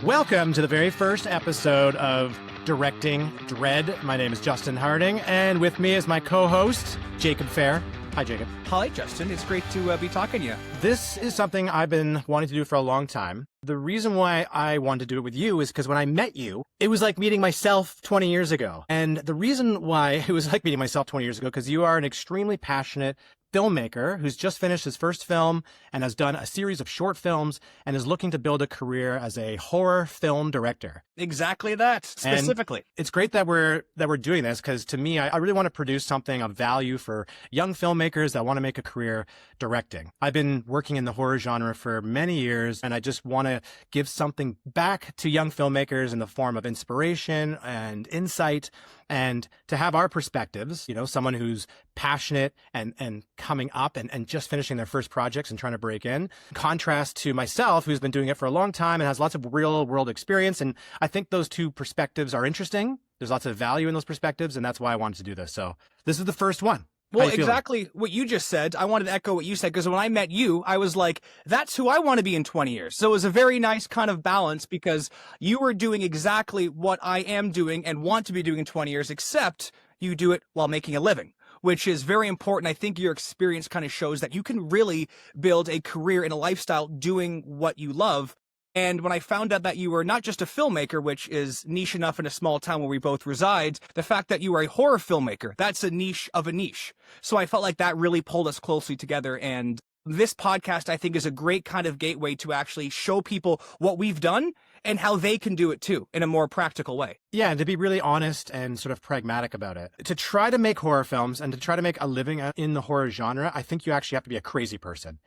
Welcome to the very first episode of Directing Dread. My name is Justin Harding, and with me is my co-host, Jacob Fair. Hi, Jacob. Hi, Justin. It's great to be talking to you. This is something I've been wanting to do for a long time. The reason why I wanted to do it with you is because when I met you, it was like meeting myself 20 years ago. And the reason why it was like meeting myself 20 years ago, because you are an extremely passionate filmmaker who's just finished his first film and has done a series of short films and is looking to build a career as a horror film director. Exactly that, specifically. And it's great that we're doing this, because to me, I really want to produce something of value for young filmmakers that want to make a career directing. I've been working in the horror genre for many years, and I just want to give something back to young filmmakers in the form of inspiration and insight, and to have our perspectives, you know, someone who's passionate and coming up and just finishing their first projects and trying to break in, contrast to myself, who's been doing it for a long time and has lots of real world experience. And I think those two perspectives are interesting. There's lots of value in those perspectives, and that's why I wanted to do this. So this is the first one. Well, exactly what you just said. I wanted to echo what you said, because when I met you, I was like, that's who I want to be in 20 years. So it was a very nice kind of balance, because you were doing exactly what I am doing and want to be doing in 20 years, except you do it while making a living, which is very important. I think your experience kind of shows that you can really build a career and a lifestyle doing what you love. And when I found out that you were not just a filmmaker, which is niche enough in a small town where we both reside, the fact that you are a horror filmmaker, that's a niche of a niche. So I felt like that really pulled us closely together. And this podcast, I think, is a great kind of gateway to actually show people what we've done and how they can do it too in a more practical way. Yeah, and to be really honest and sort of pragmatic about it. To try to make horror films and to try to make a living in the horror genre, I think you actually have to be a crazy person.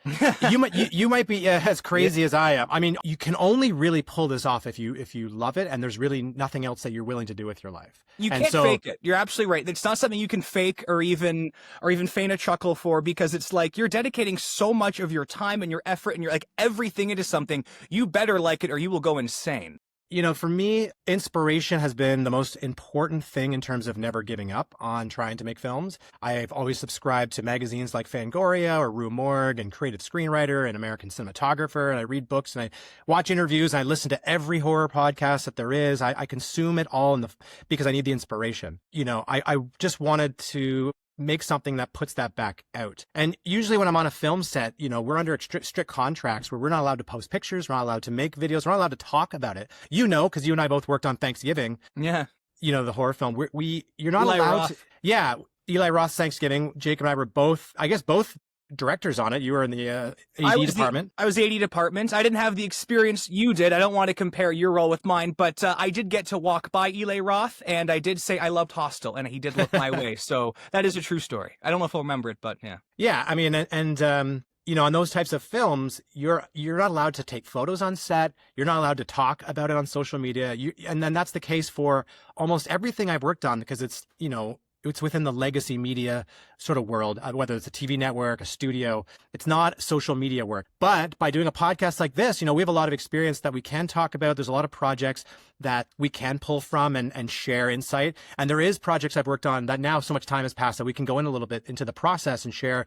you might be as crazy as I am. I mean, you can only really pull this off if you love it, and there's really nothing else that you're willing to do with your life. You can't fake it. You're absolutely right. It's not something you can fake or even feign a chuckle for, because it's like you're dedicating so much of your time and your effort and your like everything into something. You better like it or you will go insane. You know, for me, inspiration has been the most important thing in terms of never giving up on trying to make films. I've always subscribed to magazines like Fangoria or Rue Morgue and Creative Screenwriter and American Cinematographer, and I read books and I watch interviews and I listen to every horror podcast that there is. I consume it all because I need the inspiration. You know, I just wanted to make something that puts that back out. And usually when I'm on a film set, you know, we're under strict contracts where we're not allowed to post pictures, we're not allowed to make videos, we're not allowed to talk about it. You know, because you and I both worked on Thanksgiving. Yeah. You know, the horror film. You're not Eli allowed Roth. to. Yeah. Eli Roth's Thanksgiving. Jake and I were both directors on it. You were in the AD department. I was the AD department. I didn't have the experience you did. I don't want to compare your role with mine, but I did get to walk by Eli Roth, and I did say I loved Hostel, and he did look my way. So that is a true story. I don't know if I'll remember it, but yeah. Yeah, I mean, and you know, on those types of films, you're not allowed to take photos on set. You're not allowed to talk about it on social media. And then that's the case for almost everything I've worked on, because it's, you know, it's within the legacy media sort of world, whether it's a TV network, a studio. It's not social media work. But by doing a podcast like this, you know, we have a lot of experience that we can talk about. There's a lot of projects that we can pull from and share insight. And there is projects I've worked on that now so much time has passed that we can go in a little bit into the process and share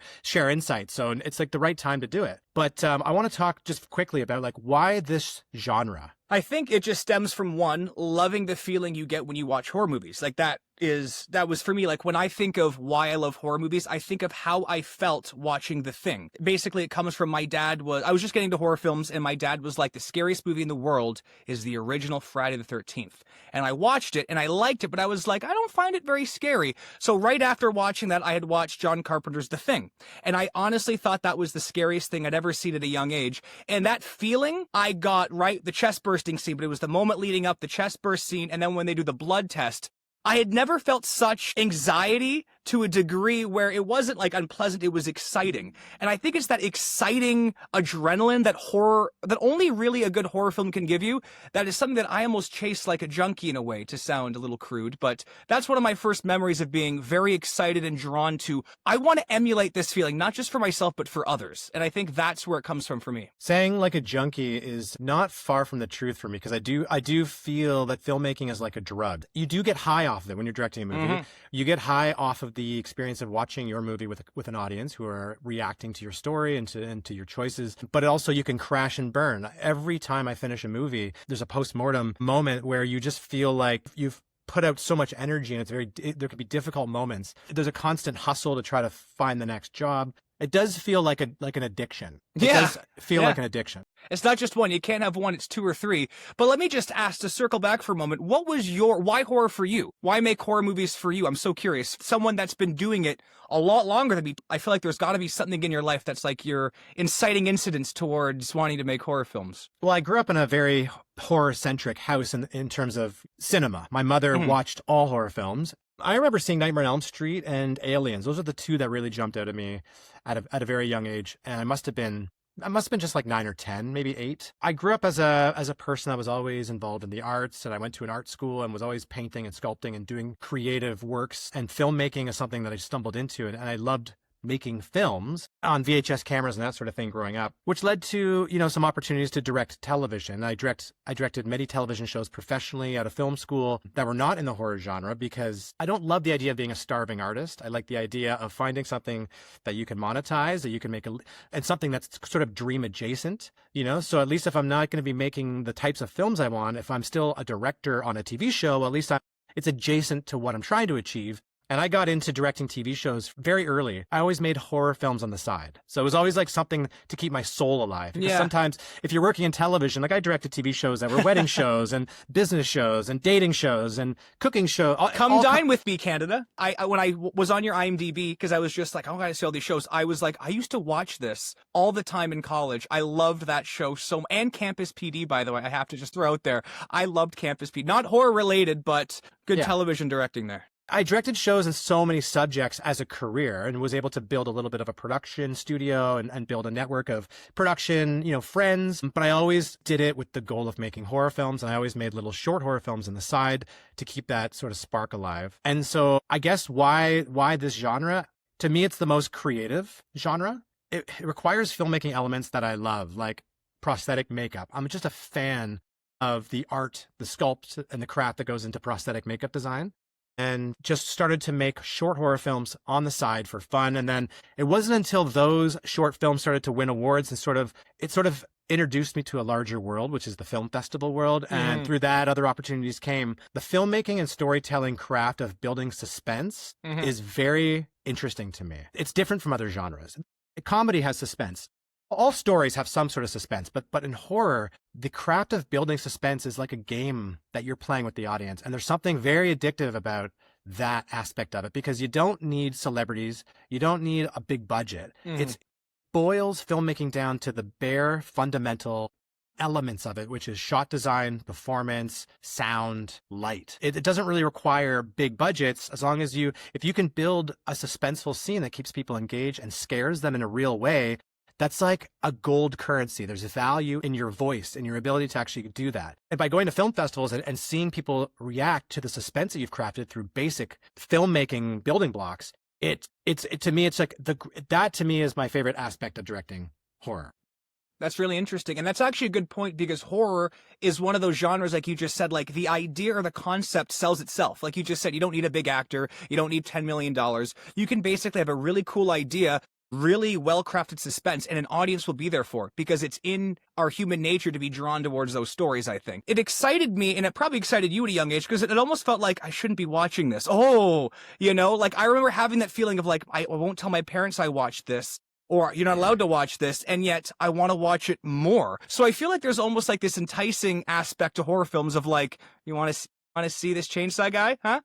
insight. So it's like the right time to do it. But I want to talk just quickly about like why this genre. I think it just stems from, one, loving the feeling you get when you watch horror movies. Like that was for me, like when I think of why I love horror movies, I think of how I felt watching The Thing. Basically, it comes from I was just getting into horror films, and my dad was like, the scariest movie in the world is the original Friday the 13th. And I watched it and I liked it, but I was like, I don't find it very scary. So right after watching that, I had watched John Carpenter's The Thing. And I honestly thought that was the scariest thing I'd ever seen at a young age. And that feeling I got, right, the chest bursting scene, but it was the moment leading up, the chest burst scene, and then when they do the blood test, I had never felt such anxiety to a degree where it wasn't like unpleasant, it was exciting. And I think it's that exciting adrenaline that only really a good horror film can give you. That is something that I almost chase like a junkie in a way, to sound a little crude, but that's one of my first memories of being very excited and drawn to, I want to emulate this feeling, not just for myself, but for others. And I think that's where it comes from for me. Saying like a junkie is not far from the truth for me, because I do feel that filmmaking is like a drug. You do get high off of it when you're directing a movie. Mm-hmm. You get high off of the experience of watching your movie with an audience who are reacting to your story and to your choices. But also you can crash and burn. Every time I finish a movie, there's a post-mortem moment where you just feel like you've put out so much energy, and there could be difficult moments. There's a constant hustle to try to find the next job. It does feel like an addiction. It does feel like an addiction. It's not just one. You can't have one. It's two or three. But let me just ask, to circle back for a moment, why horror for you? Why make horror movies for you? I'm so curious. Someone that's been doing it a lot longer than me, I feel like there's got to be something in your life that's like you're inciting incidents towards wanting to make horror films. Well, I grew up in a very horror-centric house in terms of cinema. My mother watched all horror films. I remember seeing Nightmare on Elm Street and Aliens. Those are the two that really jumped out at me at a very young age. And I must have been just like 9 or 10, maybe 8. I grew up as a person that was always involved in the arts, and I went to an art school and was always painting and sculpting and doing creative works. And filmmaking is something that I stumbled into, and I loved making films on VHS cameras and that sort of thing growing up, which led to, some opportunities to direct television. I directed many television shows professionally out of film school that were not in the horror genre, because I don't love the idea of being a starving artist. I like the idea of finding something that you can monetize, that you can make and something that's sort of dream adjacent, so at least if I'm not going to be making the types of films I want, if I'm still a director on a TV show, at least it's adjacent to what I'm trying to achieve. And I got into directing TV shows very early. I always made horror films on the side. So it was always like something to keep my soul alive. Because sometimes if you're working in television, like I directed TV shows that were wedding shows and business shows and dating shows and cooking shows. Come dine with me, Canada. When I was on your IMDb, because I was just like, I gotta see all these shows. I was like, I used to watch this all the time in college. I loved that show so much. And Campus PD, by the way, I have to just throw out there. I loved Campus PD. Not horror related, but good television directing there. I directed shows in so many subjects as a career and was able to build a little bit of a production studio and build a network of production, friends. But I always did it with the goal of making horror films. And I always made little short horror films on the side to keep that sort of spark alive. And so I guess why this genre? To me, it's the most creative genre. It requires filmmaking elements that I love, like prosthetic makeup. I'm just a fan of the art, the sculpt, and the craft that goes into prosthetic makeup design. And just started to make short horror films on the side for fun. And then it wasn't until those short films started to win awards and it sort of introduced me to a larger world, which is the film festival world. And through that, other opportunities came. The filmmaking and storytelling craft of building suspense is very interesting to me. It's different from other genres. Comedy has suspense. All stories have some sort of suspense, but in horror, the craft of building suspense is like a game that you're playing with the audience. And there's something very addictive about that aspect of it, because you don't need celebrities. You don't need a big budget. It boils filmmaking down to the bare fundamental elements of it, which is shot design, performance, sound, light. It doesn't really require big budgets, as long as if you can build a suspenseful scene that keeps people engaged and scares them in a real way. That's like a gold currency. There's a value in your voice and your ability to actually do that. And by going to film festivals and seeing people react to the suspense that you've crafted through basic filmmaking building blocks, to me, it's like that to me is my favorite aspect of directing horror. That's really interesting. And that's actually a good point, because horror is one of those genres, like you just said, like the idea or the concept sells itself. Like you just said, you don't need a big actor. You don't need $10 million. You can basically have a really cool idea, really well-crafted suspense, and an audience will be there for it, because it's in our human nature to be drawn towards those stories, I think. It excited me, and it probably excited you at a young age, because it almost felt like I shouldn't be watching this. Like I remember having that feeling of like, I won't tell my parents I watched this, or you're not allowed to watch this, and yet I want to watch it more. So I feel like there's almost like this enticing aspect to horror films of like, you want to see this chainsaw guy? Huh?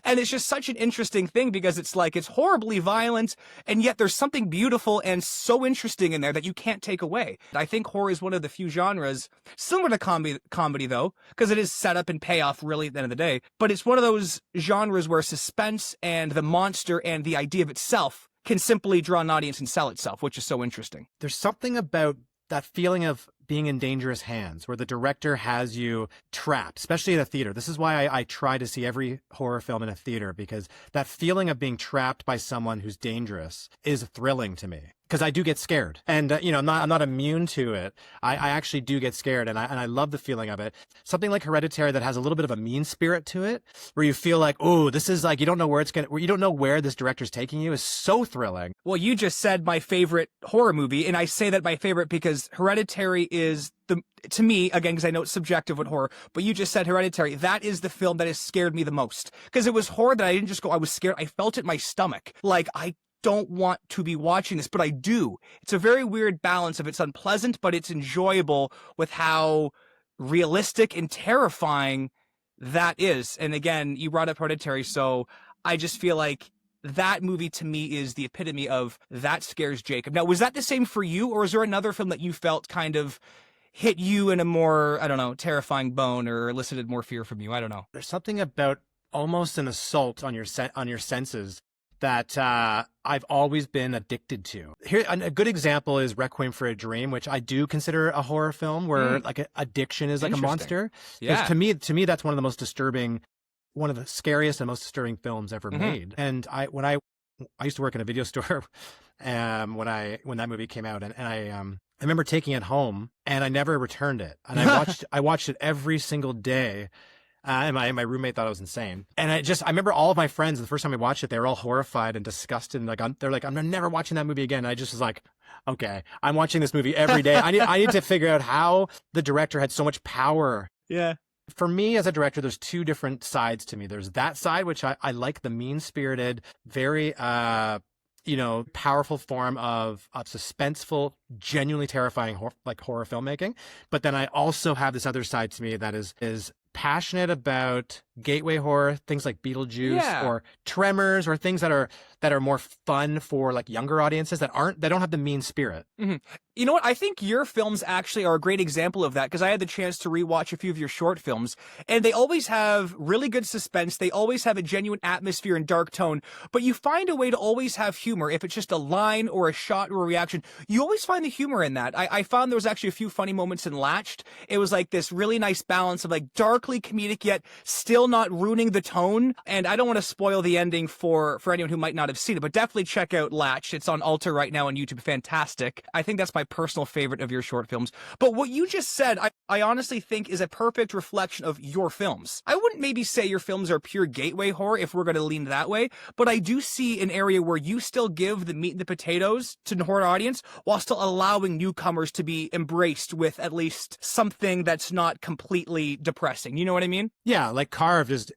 And it's just such an interesting thing, because it's like, it's horribly violent, and yet there's something beautiful and so interesting in there that you can't take away. I think horror is one of the few genres, similar to comedy though, because it is setup and payoff really at the end of the day, but it's one of those genres where suspense and the monster and the idea of itself can simply draw an audience and sell itself, which is so interesting. There's something about that feeling of being in dangerous hands, where the director has you trapped, especially at a theater. This is why I try to see every horror film in a theater, because that feeling of being trapped by someone who's dangerous is thrilling to me. Because I do get scared, and I'm not immune to it. I actually do get scared, and I love the feeling of it. Something like Hereditary that has a little bit of a mean spirit to it, where you feel like, oh, this is like, you don't know where this director's taking you, is so thrilling. Well, you just said my favorite horror movie, and I say that my favorite because Hereditary is to me, again, because I know it's subjective with horror, but you just said Hereditary. That is the film that has scared me the most, because it was horror that I didn't just go, I was scared. I felt it in my stomach. Like, I don't want to be watching this, but I do. It's a very weird balance of it's unpleasant, but it's enjoyable with how realistic and terrifying that is. And again, you brought up Hereditary, so I just feel like that movie to me is the epitome of that scares Jacob. Now, was that the same for you, or is there another film that you felt kind of hit you in a more, I don't know, terrifying bone, or elicited more fear from you? I don't know. There's something about almost an assault on your senses that I've always been addicted to. Here, a good example is Requiem for a Dream, which I do consider a horror film where like addiction is like a monster. Yeah. To me, that's one of the most disturbing, one of the scariest and most disturbing films ever made. And I used to work in a video store when that movie came out, and I remember taking it home, and I never returned it. And I watched it every single day. And my roommate thought I was insane. And I remember all of my friends, the first time we watched it, they were all horrified and disgusted. And they're like, I'm never watching that movie again. And I just was like, okay, I'm watching this movie every day. I need to figure out how the director had so much power. Yeah. For me as a director, there's two different sides to me. There's that side, which I like, the mean-spirited, very, powerful form of suspenseful, genuinely terrifying horror filmmaking. But then I also have this other side to me that is passionate about gateway horror, things like Beetlejuice or Tremors, or things that are more fun for like younger audiences that don't have the mean spirit. Mm-hmm. You know what? I think your films actually are a great example of that, because I had the chance to rewatch a few of your short films, and they always have really good suspense. They always have a genuine atmosphere and dark tone, but you find a way to always have humor. If it's just a line or a shot or a reaction, you always find the humor in that. I found there was actually a few funny moments in Latched. It was like this really nice balance of like darkly comedic, yet still not ruining the tone. And I don't want to spoil the ending for anyone who might not have seen it, but definitely check out Latched. It's on Alta right now on YouTube. Fantastic. I think that's my personal favorite of your short films. But what you just said, I honestly think is a perfect reflection of your films. I wouldn't maybe say your films are pure gateway horror if we're going to lean that way, but I do see an area where you still give the meat and the potatoes to the horror audience while still allowing newcomers to be embraced with at least something that's not completely depressing. You know what I mean? Yeah, like Carved is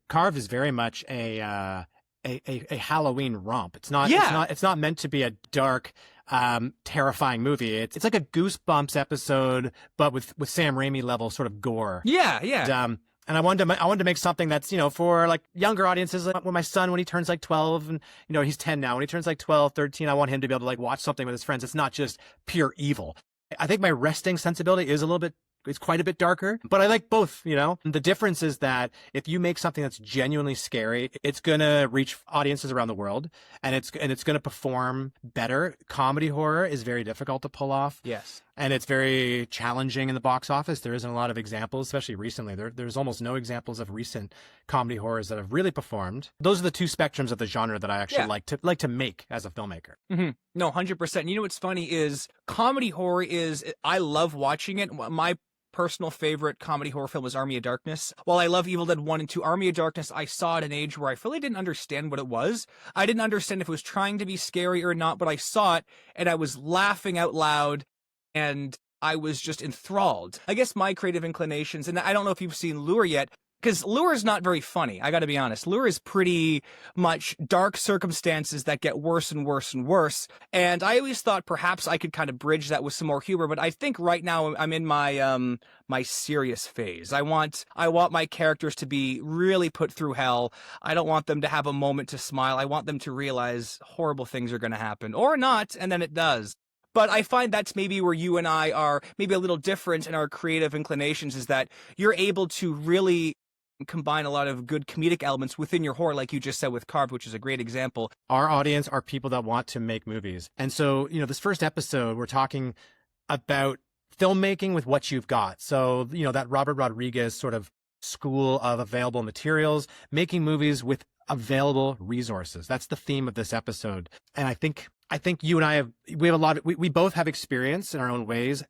very much a Halloween romp. It's not meant to be a dark, terrifying movie. It's like a Goosebumps episode, but with Sam Raimi level sort of gore. Yeah. And I wanted to make something that's, for like younger audiences. Like when my son, when he turns like 12, and he's 10 now, when he turns like 12, 13, I want him to be able to like watch something with his friends. It's not just pure evil. I think my resting sensibility is it's quite a bit darker, but I like both, The difference is that if you make something that's genuinely scary, it's going to reach audiences around the world, and it's going to perform better. Comedy horror is very difficult to pull off. Yes. And it's very challenging in the box office. There isn't a lot of examples, especially recently. There's almost no examples of recent comedy horrors that have really performed. Those are the two spectrums of the genre that I actually like to make as a filmmaker. Mm-hmm. No, 100%. You know what's funny is comedy horror I love watching it. My personal favorite comedy horror film is Army of Darkness. While I love Evil Dead 1 and 2, Army of Darkness, I saw at an age where I really didn't understand what it was. I didn't understand if it was trying to be scary or not, but I saw it and I was laughing out loud and I was just enthralled. I guess my creative inclinations, and I don't know if you've seen Lure yet, because Lure is not very funny. I got to be honest. Lure is pretty much dark circumstances that get worse and worse and worse. And I always thought perhaps I could kind of bridge that with some more humor. But I think right now I'm in my my serious phase. I want my characters to be really put through hell. I don't want them to have a moment to smile. I want them to realize horrible things are going to happen, or not, and then it does. But I find that's maybe where you and I are maybe a little different in our creative inclinations, is that you're able to really combine a lot of good comedic elements within your horror, like you just said with Carved, which is a great example. Our audience are people that want to make movies. And so, this first episode, we're talking about filmmaking with what you've got. So, that Robert Rodriguez sort of school of available materials, making movies with available resources. That's the theme of this episode. And I think you and we have a lot we both have experience in our own ways,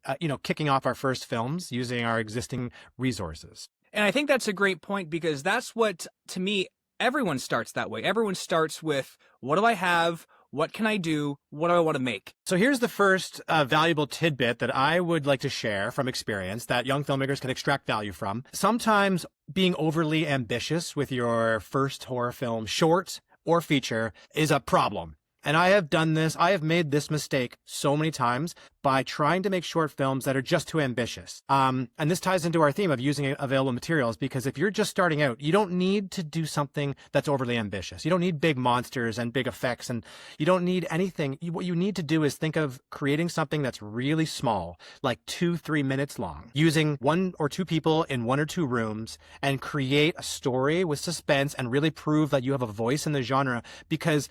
kicking off our first films using our existing resources. And I think that's a great point, because that's what, to me, everyone starts that way. Everyone starts with, what do I have? What can I do? What do I want to make? So here's the first valuable tidbit that I would like to share from experience that young filmmakers can extract value from. Sometimes being overly ambitious with your first horror film, short or feature, is a problem. And I have made this mistake so many times by trying to make short films that are just too ambitious. And this ties into our theme of using available materials, because if you're just starting out, you don't need to do something that's overly ambitious. You don't need big monsters and big effects, and you don't need anything. What you need to do is think of creating something that's really small, like 2-3 minutes long, using 1 or 2 people in 1 or 2 rooms, and create a story with suspense and really prove that you have a voice in the genre. Because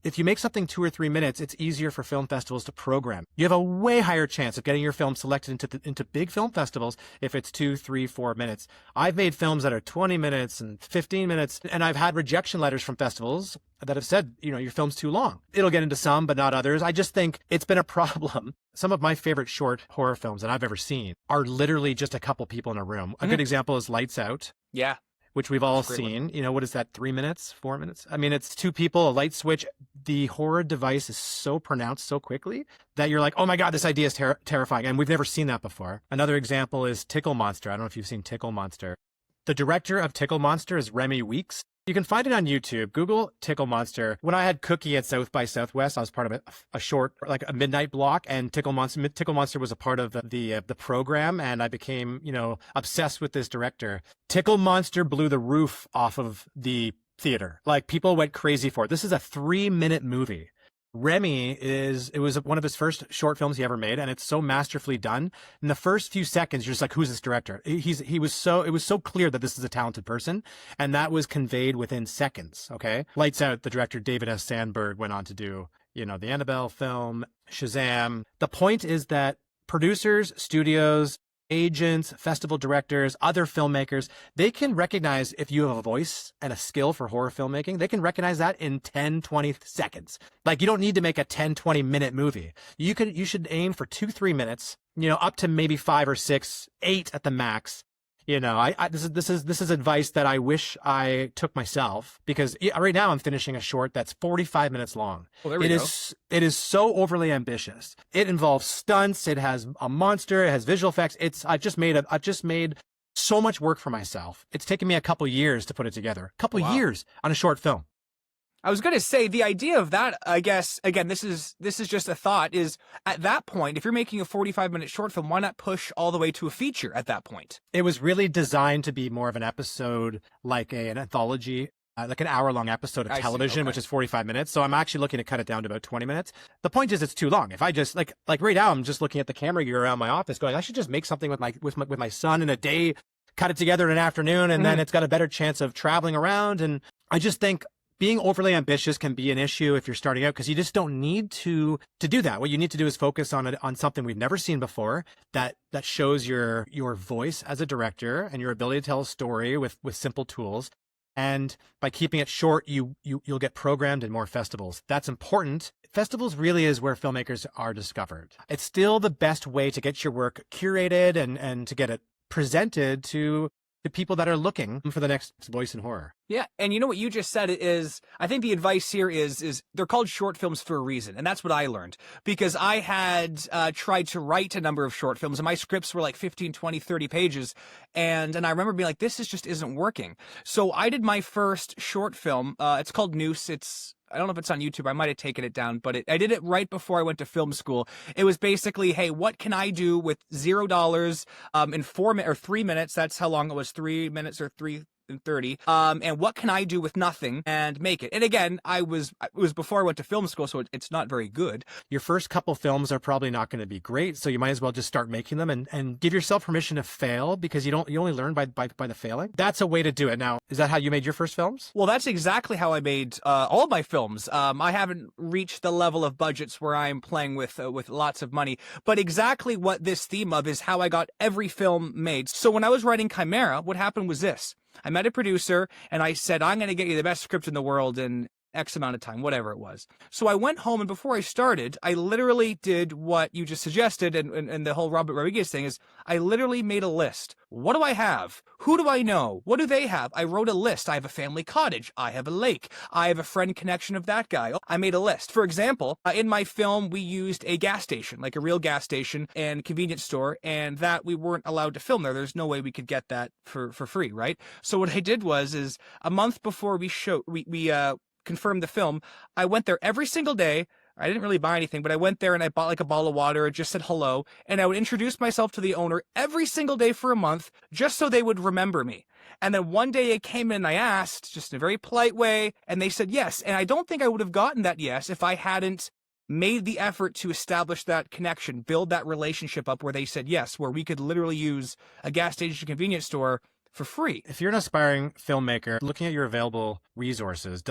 if you make something 2 or 3 minutes, it's easier for film festivals to program. You have a way higher chance of getting your film selected into big film festivals if it's 2, 3, 4 minutes. I've made films that are 20 minutes and 15 minutes, and I've had rejection letters from festivals that have said, your film's too long. It'll get into some, but not others. I just think it's been a problem. Some of my favorite short horror films that I've ever seen are literally just a couple people in a room. A good example is Lights Out. Yeah. Which we've all seen. What is that, 3 minutes, 4 minutes? I mean, it's 2 people, a light switch. The horror device is so pronounced so quickly that you're like, oh my God, this idea is terrifying. And we've never seen that before. Another example is Tickle Monster. I don't know if you've seen Tickle Monster. The director of Tickle Monster is Remy Weeks. You can find it on YouTube. Google Tickle Monster. When I had Cookie at South by Southwest, I was part of a short, like a midnight block, and Tickle Monster was a part of the program, and I became, obsessed with this director. Tickle Monster blew the roof off of the theater. Like, people went crazy for it. This is a 3-minute movie. Remy it was one of his first short films he ever made, and it's so masterfully done. In the first few seconds, you're just like, who's this director? It was so clear that this is a talented person, and that was conveyed within seconds. Okay. Lights Out, the director David S. Sandberg went on to do, the Annabelle film, Shazam. The point is that producers, studios, agents, festival directors, other filmmakers, they can recognize if you have a voice and a skill for horror filmmaking. They can recognize that in 10, 20 seconds. Like, you don't need to make a 10, 20 minute movie. You should aim for 2, 3 minutes, up to maybe 5 or 6, 8 at the max. This is advice that I wish I took myself, because right now I'm finishing a short that's 45 minutes long. Well, there we go. It is so overly ambitious. It involves stunts. It has a monster. It has visual effects. I've just made so much work for myself. It's taken me a couple years to put it together. A couple years on a short film. I was going to say, the idea of that, I guess, again, this is just a thought, is at that point, if you're making a 45-minute short film, why not push all the way to a feature at that point? It was really designed to be more of an episode, like an anthology, like an hour-long episode of television, which is 45 minutes. So I'm actually looking to cut it down to about 20 minutes. The point is, it's too long. If I just, like right now, I'm just looking at the camera gear around my office going, I should just make something with my son in a day, cut it together in an afternoon, and then it's got a better chance of traveling around. And I just think being overly ambitious can be an issue if you're starting out, because you just don't need to do that. What you need to do is focus on something we've never seen before, that shows your voice as a director and your ability to tell a story with simple tools. And by keeping it short, you'll get programmed in more festivals. That's important. Festivals really is where filmmakers are discovered. It's still the best way to get your work curated and to get it presented to the people that are looking for the next voice in horror. Yeah, and you know what you just said is, I think the advice here is they're called short films for a reason, and that's what I learned. Because I had tried to write a number of short films, and my scripts were like 15, 20, 30 pages, and I remember being like, this just isn't working. So I did my first short film. It's called Noose. I don't know if it's on YouTube. I might have taken it down, but I did it right before I went to film school. It was basically, hey, what can I do with $0 in 3 minutes? That's how long it was, 3 minutes or 30. And what can I do with nothing and make it? And again, it was before I went to film school, so it's not very good. Your first couple films are probably not going to be great, so you might as well just start making them and give yourself permission to fail, because you only learn by the failing. That's a way to do it. Now, is that how you made your first films? Well, that's exactly how I made all of my films. I haven't reached the level of budgets where I'm playing with lots of money, but exactly what this theme of is how I got every film made. So when I was writing Chimera, what happened was this. I met a producer and I said, I'm going to get you the best script in the world in X amount of time, whatever it was. So I went home, and before I started, I literally did what you just suggested, and the whole Robert Rodriguez thing is, I literally made a list. What do I have? Who do I know? What do they have? I wrote a list. I have a family cottage. I have a lake. I have a friend connection of that guy. I made a list. For example, in my film, we used a gas station, like a real gas station and convenience store, and that we weren't allowed to film there. There's no way we could get that for free, right? So what I did is a month before we confirmed the film, I went there every single day. I didn't really buy anything, but I went there and I bought like a bottle of water and just said hello. And I would introduce myself to the owner every single day for a month, just so they would remember me. And then one day I came in and I asked, just in a very polite way, and they said yes. And I don't think I would have gotten that yes if I hadn't made the effort to establish that connection, build that relationship up where they said yes, where we could literally use a gas station convenience store for free. If you're an aspiring filmmaker, looking at your available resources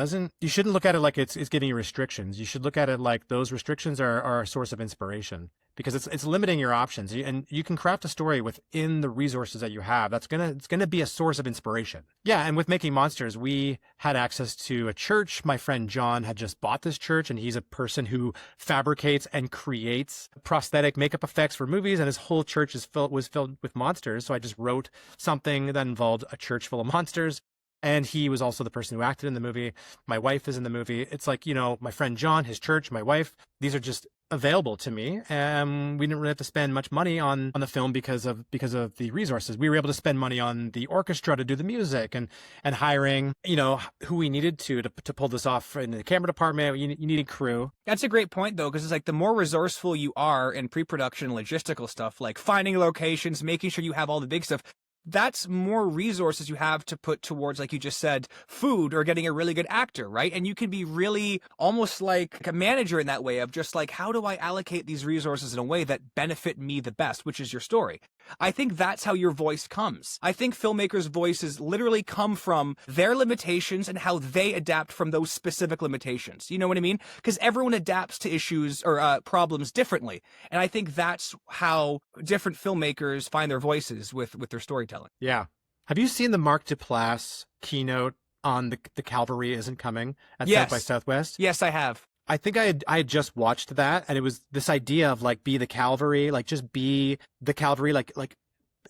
you shouldn't look at it like it's giving you restrictions. You should look at it like those restrictions are a source of inspiration, because it's limiting your options. And you can craft a story within the resources that you have. It's gonna be a source of inspiration. Yeah, and with Making Monsters, we had access to a church. My friend John had just bought this church, and he's a person who fabricates and creates prosthetic makeup effects for movies, and his whole church was filled with monsters. So I just wrote something that involved a church full of monsters. And he was also the person who acted in the movie. My wife is in the movie. It's like, my friend John, his church, my wife, these are just available to me. And we didn't really have to spend much money on the film because of the resources. We were able to spend money on the orchestra to do the music and hiring, who we needed to pull this off in the camera department. You needed crew. That's a great point, though, because it's like the more resourceful you are in pre-production logistical stuff, like finding locations, making sure you have all the big stuff, that's more resources you have to put towards, like you just said, food or getting a really good actor, right? And you can be really almost like a manager in that way of just like, how do I allocate these resources in a way that benefit me the best, which is your story. I think that's how your voice comes. I think filmmakers' voices literally come from their limitations and how they adapt from those specific limitations. You know what I mean? Because everyone adapts to issues or problems differently. And I think that's how different filmmakers find their voices with their storytelling. Yeah. Have you seen the Mark Duplass keynote on the Cavalry Isn't Coming at Yes. South by Southwest? Yes, I have. I think I had just watched that, and it was this idea of like, be the cavalry, like just be the cavalry, like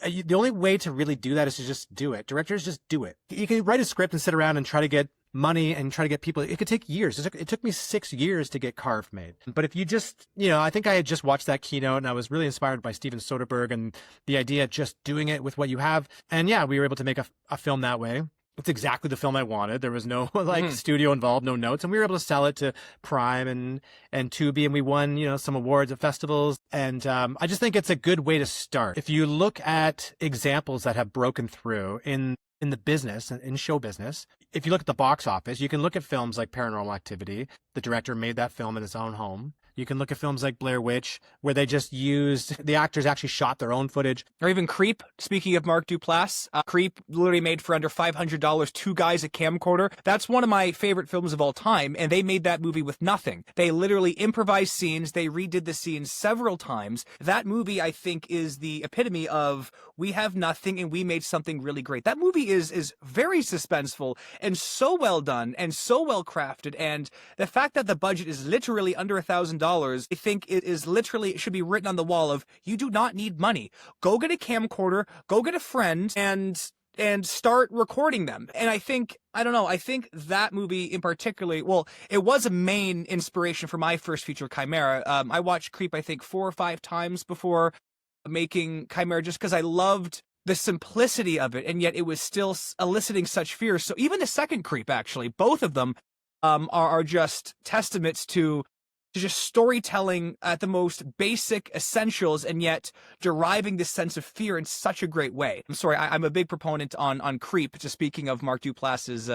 the only way to really do that is to just do it. Directors just do it. You can write a script and sit around and try to get money and try to get people. It could take years. It took me 6 years to get Carved made. But if you just, I think I had just watched that keynote and I was really inspired by Steven Soderbergh and the idea of just doing it with what you have. And yeah, we were able to make a film that way. It's exactly the film I wanted. There was no studio involved, no notes, and we were able to sell it to Prime and Tubi, and we won some awards at festivals. And I just think it's a good way to start. If you look at examples that have broken through in the business and in show business, if you look at the box office, you can look at films like Paranormal Activity. The director made that film in his own home. You can look at films like Blair Witch, where they just the actors actually shot their own footage. Or even Creep, speaking of Mark Duplass. Creep literally made for under $500, two guys, a camcorder. That's one of my favorite films of all time, and they made that movie with nothing. They literally improvised scenes. They redid the scenes several times. That movie, I think, is the epitome of we have nothing and we made something really great. That movie is very suspenseful and so well done and so well crafted. And the fact that the budget is literally under $1,000, I think it should be written on the wall of, you do not need money. Go get a camcorder, go get a friend, and start recording them. And I think that movie in particular, well, it was a main inspiration for my first feature, Chimera. I watched Creep, I think 4 or 5 times before making Chimera, just because I loved the simplicity of it, and yet it was still eliciting such fear. So even the second Creep, actually, both of them are just testaments to to just storytelling at the most basic essentials and yet deriving this sense of fear in such a great way. I'm sorry, I'm a big proponent on Creep, just speaking of Mark Duplass's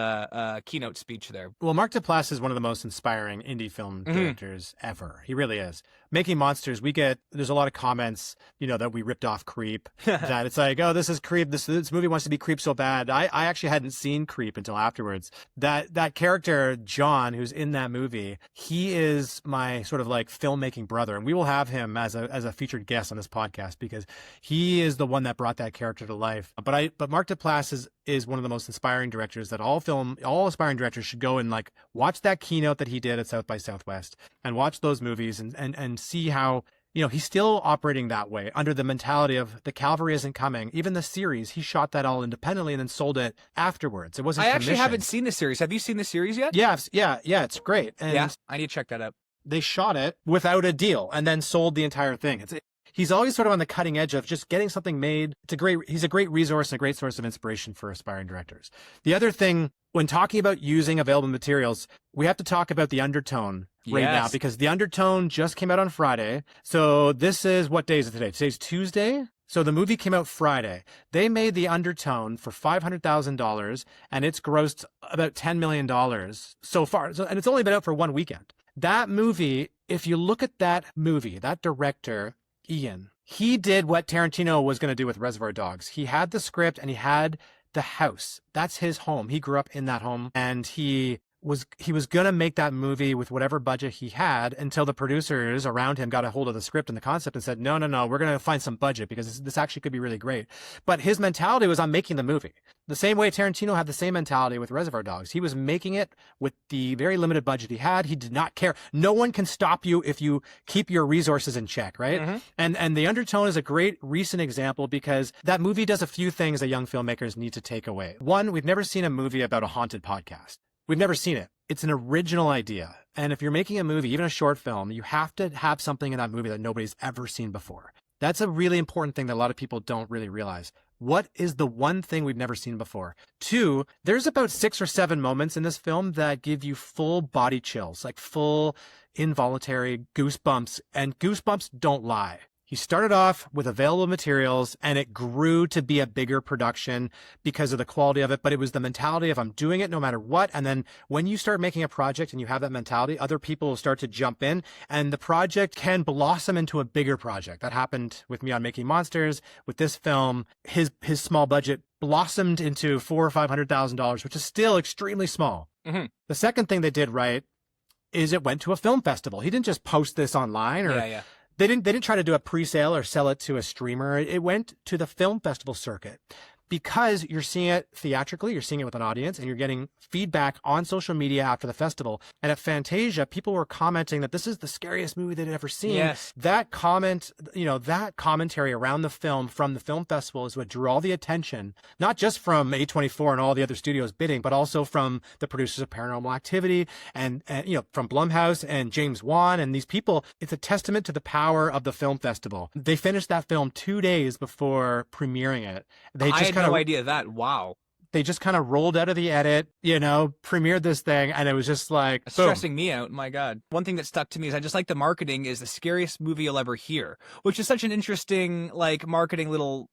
keynote speech there. Well, Mark Duplass is one of the most inspiring indie film directors ever. He really is. Making Monsters, there's a lot of comments, that we ripped off Creep, that it's like, oh, this is Creep. This movie wants to be Creep so bad. I actually hadn't seen Creep until afterwards. That character, John, who's in that movie, he is my sort of like filmmaking brother. And we will have him as a featured guest on this podcast because he is the one that brought that character to life. But Mark Duplass is one of the most inspiring directors that all aspiring directors should go and like watch that keynote that he did at South by Southwest and watch those movies and see how, he's still operating that way under the mentality of the cavalry isn't coming. Even the series, he shot that all independently and then sold it afterwards. It wasn't I actually commissioned. haven't seen the series. Have you seen the series yet? Yeah, it's great. And yeah, I need to check that out. They shot it without a deal and then sold the entire thing. He's always sort of on the cutting edge of just getting something made. He's a great resource and a great source of inspiration for aspiring directors. The other thing, when talking about using available materials, we have to talk about the undertone right now because the undertone just came out on Friday. So this is, what day is it today? Today's Tuesday. So the movie came out Friday. They made the undertone for $500,000 and it's grossed about $10 million so far. And it's only been out for one weekend. That movie, if you look at that movie, that director, Ian, he did what Tarantino was going to do with Reservoir Dogs. He had the script and he had the house. That's his home. He grew up in that home and he was going to make that movie with whatever budget he had until the producers around him got a hold of the script and the concept and said, no, we're going to find some budget because this actually could be really great. But his mentality was on making the movie. The same way Tarantino had the same mentality with Reservoir Dogs. He was making it with the very limited budget he had. He did not care. No one can stop you if you keep your resources in check, right? Mm-hmm. And The Undertone is a great recent example because that movie does a few things that young filmmakers need to take away. One, we've never seen a movie about a haunted podcast. We've never seen it. It's an original idea. And if you're making a movie, even a short film, you have to have something in that movie that nobody's ever seen before. That's a really important thing that a lot of people don't really realize. What is the one thing we've never seen before? Two, there's about 6 or 7 moments in this film that give you full body chills, like full involuntary goosebumps, and goosebumps don't lie. He started off with available materials and it grew to be a bigger production because of the quality of it. But it was the mentality of I'm doing it no matter what. And then when you start making a project and you have that mentality, other people will start to jump in and the project can blossom into a bigger project. That happened with me on Making Monsters. With this film, his small budget blossomed into $400,000 or $500,000, which is still extremely small. Mm-hmm. The second thing they did right is it went to a film festival. He didn't just post this online or... Yeah. They didn't try to do a pre-sale or sell it to a streamer. It went to the film festival circuit because you're seeing it theatrically, you're seeing it with an audience, and you're getting feedback on social media after the festival. And at Fantasia, people were commenting that this is the scariest movie they'd ever seen. Yes. That comment, that commentary around the film from the film festival is what drew all the attention, not just from A24 and all the other studios bidding, but also from the producers of Paranormal Activity and from Blumhouse and James Wan and these people. It's a testament to the power of the film festival. They finished that film 2 days before premiering it. I had no idea that. Wow. They just kind of rolled out of the edit, premiered this thing, and it was just like, boom. Stressing me out. My God. One thing that stuck to me is I just like the marketing is the scariest movie you'll ever hear, which is such an interesting, marketing little,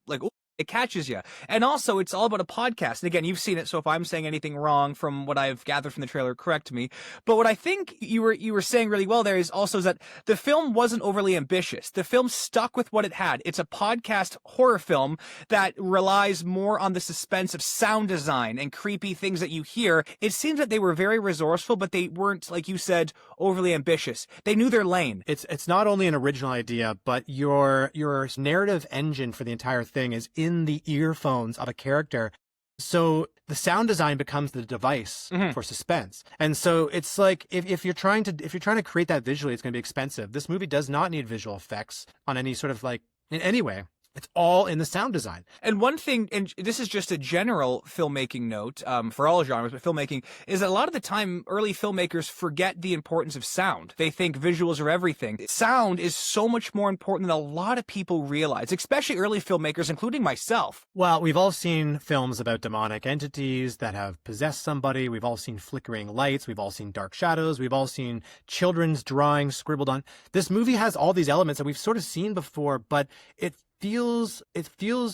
it catches you. And also, it's all about a podcast. And again, you've seen it, so if I'm saying anything wrong from what I've gathered from the trailer, correct me. But what I think you were saying really well there is that the film wasn't overly ambitious. The film stuck with what it had. It's a podcast horror film that relies more on the suspense of sound design and creepy things that you hear. It seems that they were very resourceful, but they weren't, like you said, overly ambitious. They knew their lane. It's not only an original idea, but your narrative engine for the entire thing is in the earphones of a character. So the sound design becomes the device for suspense. And so it's like if you're trying to create that visually, it's going to be expensive. This movie does not need visual effects on any sort of in any way. It's all in the sound design. And one thing, and this is just a general filmmaking note for all genres, but filmmaking, is that a lot of the time early filmmakers forget the importance of sound. They think visuals are everything. Sound is so much more important than a lot of people realize, especially early filmmakers, including myself. Well, we've all seen films about demonic entities that have possessed somebody. We've all seen flickering lights. We've all seen dark shadows. We've all seen children's drawings scribbled on. This movie has all these elements that we've sort of seen before, but it feels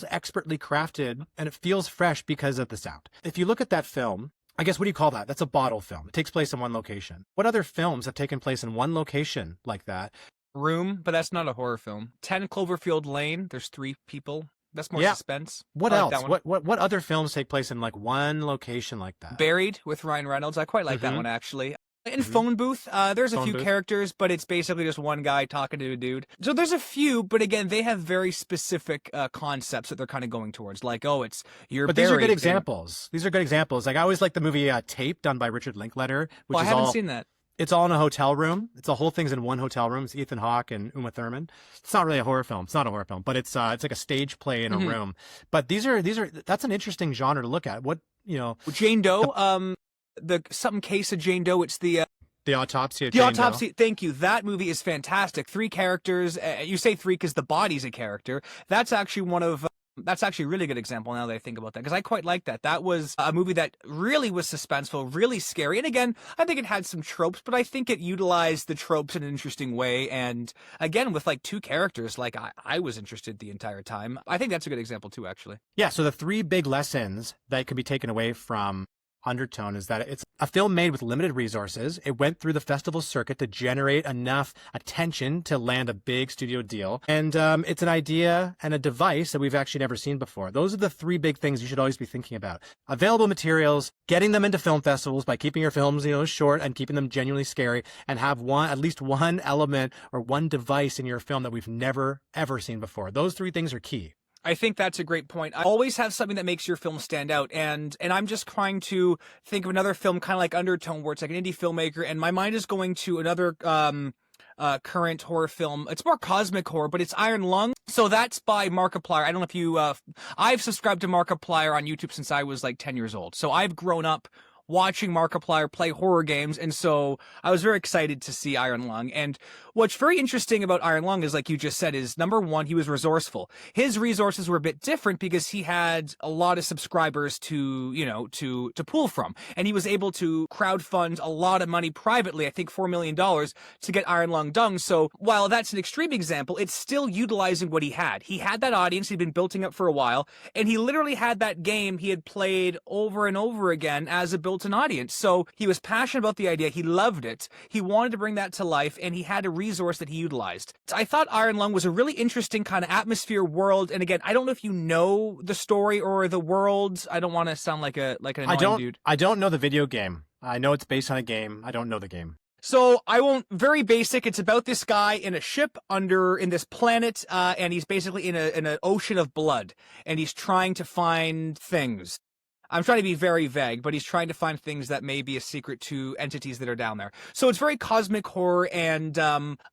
expertly crafted, and it feels fresh because of the sound. If you look at that film, I guess, what do you call that? That's a bottle film. It takes place in one location. What other films have taken place in one location like that? Room, but that's not a horror film. 10 Cloverfield Lane, there's 3 people. That's more suspense. What I else? Like what other films take place in like one location like that? Buried with Ryan Reynolds. I quite like that one, actually. In Phone Booth, there's a few characters, but it's basically just one guy talking to a dude. So there's a few, but again, they have very specific concepts that they're kind of going towards. Like, oh, it's you're But buried. these are good examples. These are good examples. Like, I always like the movie Tape, done by Richard Linklater, which I haven't seen that. It's all in a hotel room. It's the whole thing's in one hotel room. It's Ethan Hawke and Uma Thurman. It's not really a horror film. It's not a horror film, but it's like a stage play in a room. But these are that's an interesting genre to look at. What, you know, Jane Doe, the something case of Jane Doe. It's the autopsy of The Jane Autopsy. Doe. Thank you. That movie is fantastic. 3 characters. You say 3 because the body's a character. That's actually one of. That's actually a really good example now that I think about that, because I quite like that. That was a movie that really was suspenseful, really scary. And again, I think it had some tropes, but I think it utilized the tropes in an interesting way. And again, with like 2 characters, like I was interested the entire time. I think that's a good example too, actually. Yeah, so the 3 big lessons that could be taken away from Undertone is that it's a film made with limited resources. It went through the festival circuit to generate enough attention to land a big studio deal. And it's an idea and a device that we've actually never seen before. Those are the 3 big things you should always be thinking about. Available materials, getting them into film festivals by keeping your films, short and keeping them genuinely scary, and have at least one element or one device in your film that we've never, ever seen before. Those 3 things are key. I think that's a great point. I always have something that makes your film stand out, and I'm just trying to think of another film kind of like Undertone, where it's like an indie filmmaker, and my mind is going to another current horror film. It's more cosmic horror, but it's Iron Lung. So that's by Markiplier. I don't know if you I've subscribed to Markiplier on YouTube since I was like 10 years old. So I've grown up watching Markiplier play horror games, and so I was very excited to see Iron Lung. And what's very interesting about Iron Lung is, like you just said, is number one, he was resourceful. His resources were a bit different because he had a lot of subscribers to pull from, and he was able to crowdfund a lot of money privately, I think $4 million, to get Iron Lung done. So while that's an extreme example, it's still utilizing what he had. He had that audience he'd been building up for a while, and he literally had that game he had played over and over again as a built-in audience. So he was passionate about the idea. He loved it. He wanted to bring that to life, and he had a resource that he utilized. I thought Iron Lung was a really interesting kind of atmosphere world. And again, I don't know if you know the story or the world. I don't want to sound like an annoying dude. I don't know the video game. I know it's based on a game. I don't know the game. So I won't, very basic. It's about this guy in a ship in this planet, and he's basically in an ocean of blood, and he's trying to find things. I'm trying to be very vague, but he's trying to find things that may be a secret to entities that are down there. So it's very cosmic horror, and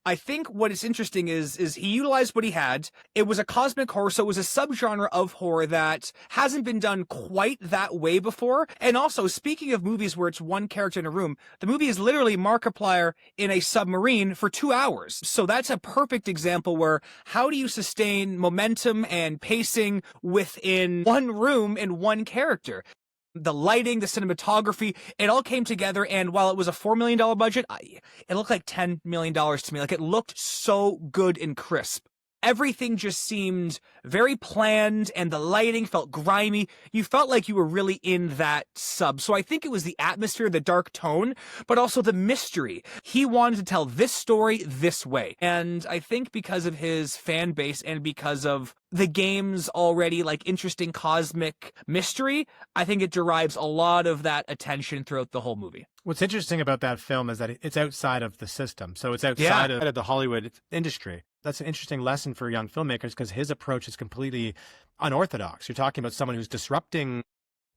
I think what is interesting is he utilized what he had. It was a cosmic horror, so it was a subgenre of horror that hasn't been done quite that way before. And also, speaking of movies where it's one character in a room, the movie is literally Markiplier in a submarine for 2 hours. So that's a perfect example where how do you sustain momentum and pacing within one room and one character? The lighting, the cinematography, it all came together, and while it was a $4 million budget, it looked like $10 million to me. Like, it looked so good and crisp. Everything just seemed very planned, and the lighting felt grimy. You felt like you were really in that sub. So I think it was the atmosphere, the dark tone, but also the mystery. He wanted to tell this story this way. And I think because of his fan base and because of the game's already like interesting cosmic mystery, I think it derives a lot of that attention throughout the whole movie. What's interesting about that film is that it's outside of the system. So it's outside of the Hollywood industry. That's an interesting lesson for young filmmakers because his approach is completely unorthodox. You're talking about someone who's disrupting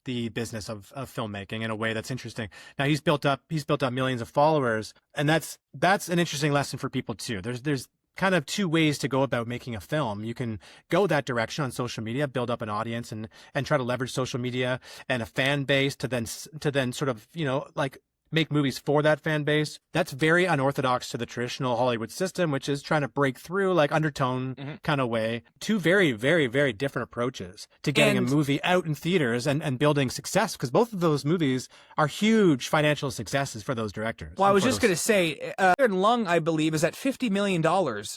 the business of filmmaking in a way that's interesting. Now he's built up millions of followers, and that's an interesting lesson for people too. kind of two ways to go about making a film. You can go that direction on social media, build up an audience and try to leverage social media and a fan base to then sort of, like make movies for that fan base. That's very unorthodox to the traditional Hollywood system, which is trying to break through like undertone kind of way. Two very, very, very different approaches to getting a movie out in theaters and building success, because both of those movies are huge financial successes for those directors. Well, I was just going to say, Iron Lung, I believe, is at $50 million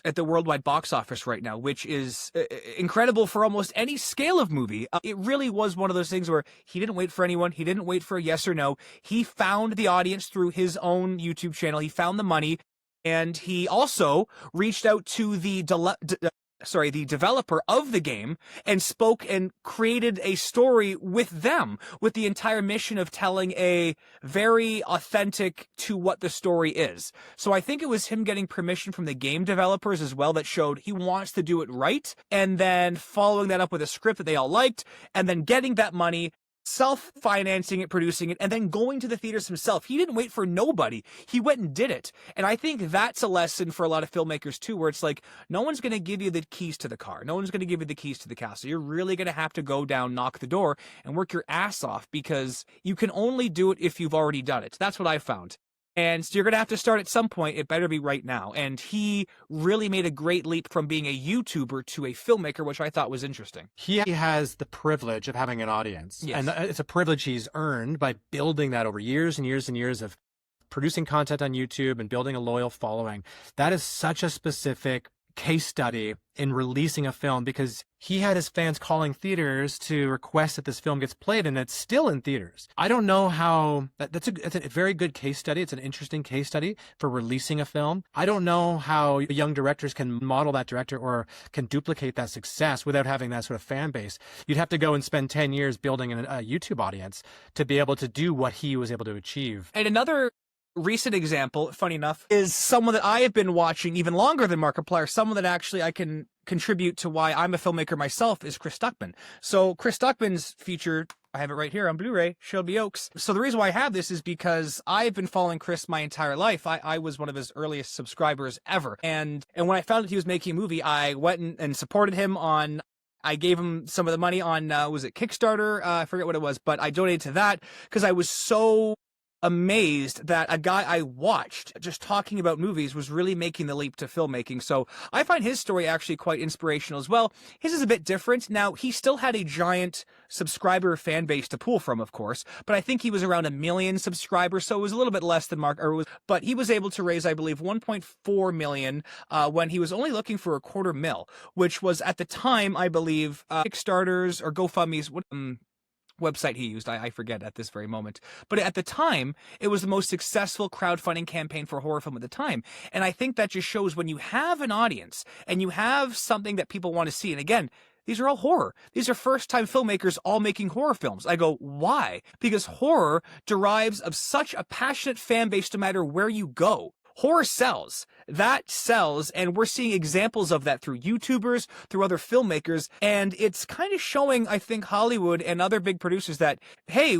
at the worldwide box office right now, which is incredible for almost any scale of movie. It really was one of those things where he didn't wait for anyone. He didn't wait for a yes or no. He found the audience through his own YouTube channel. He found the money, and he also reached out to the developer of the game and spoke and created a story with them, with the entire mission of telling a very authentic to what the story is. So I think it was him getting permission from the game developers as well that showed he wants to do it right, and then following that up with a script that they all liked, and then getting that money, self-financing it, producing it, and then going to the theaters himself. He didn't wait for nobody. He went and did it. And I think that's a lesson for a lot of filmmakers too, where it's like, no one's going to give you the keys to the car. No one's going to give you the keys to the castle. You're really going to have to go down, knock the door, and work your ass off, because you can only do it if you've already done it. That's what I found. And so you're going to have to start at some point. It better be right now. And he really made a great leap from being a YouTuber to a filmmaker, which I thought was interesting. He has the privilege of having an audience. Yes. And it's a privilege he's earned by building that over years and years and years of producing content on YouTube and building a loyal following. That is such a specific case study in releasing a film, because he had his fans calling theaters to request that this film gets played, and it's still in theaters. I don't know how that's a very good case study. It's an interesting case study for releasing a film. I don't know how young directors can model that director or can duplicate that success without having that sort of fan base. You'd have to go and spend 10 years building a YouTube audience to be able to do what he was able to achieve. And another recent example, funny enough, is someone that I have been watching even longer than Markiplier, someone that actually I can contribute to why I'm a filmmaker myself, is Chris Stuckman. So Chris Stuckman's feature, I have it right here on Blu-ray, Shelby Oaks. So the reason why I have this is because I've been following Chris my entire life. I was one of his earliest subscribers ever. And when I found out he was making a movie, I went and supported him on, I gave him some of the money on, was it Kickstarter? I forget what it was, but I donated to that because I was so amazed that a guy I watched just talking about movies was really making the leap to filmmaking. So I find his story actually quite inspirational as well. His is a bit different. Now, he still had a giant subscriber fan base to pull from, of course, but I think he was around 1 million subscribers, so it was a little bit less than but he was able to raise, I believe, 1.4 million when he was only looking for $250,000, which was at the time, I believe, Kickstarters or GoFundMe's website he used, I forget at this very moment. But at the time, it was the most successful crowdfunding campaign for a horror film at the time. And I think that just shows when you have an audience and you have something that people want to see. And again, these are all horror. These are first-time filmmakers all making horror films. I go, why? Because horror derives of such a passionate fan base no matter where you go. Horror sells. That sells, and we're seeing examples of that through YouTubers, through other filmmakers, and it's kind of showing, I think, Hollywood and other big producers that, hey,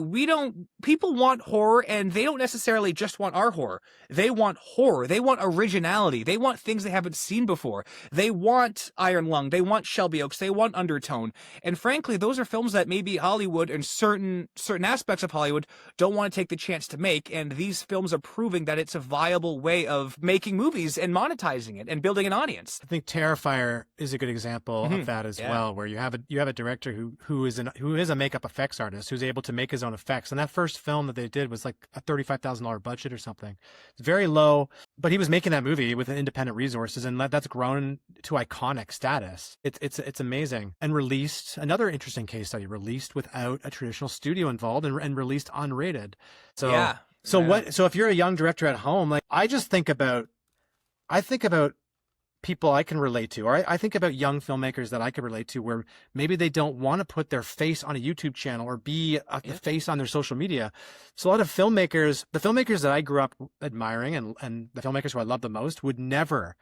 people want horror, and they don't necessarily just want our horror. They want horror. They want originality. They want things they haven't seen before. They want Iron Lung. They want Shelby Oaks. They want Undertone. And frankly, those are films that maybe Hollywood and certain aspects of Hollywood don't want to take the chance to make, and these films are proving that it's a viable way of making movies and monetizing it and building an audience. I think Terrifier is a good example of that as well, where you have a director who is a makeup effects artist who's able to make his own effects. And that first film that they did was like a $35,000 budget or something. It's very low, but he was making that movie with independent resources, and that's grown to iconic status. It's amazing. And released, another interesting case study, released without a traditional studio involved and released unrated. So yeah. So if you're a young director at home, like I think about people I can relate to, or I think about young filmmakers that I could relate to, where maybe they don't want to put their face on a YouTube channel or be the face on their social media. So a lot of filmmakers, the filmmakers that I grew up admiring and the filmmakers who I love the most, would never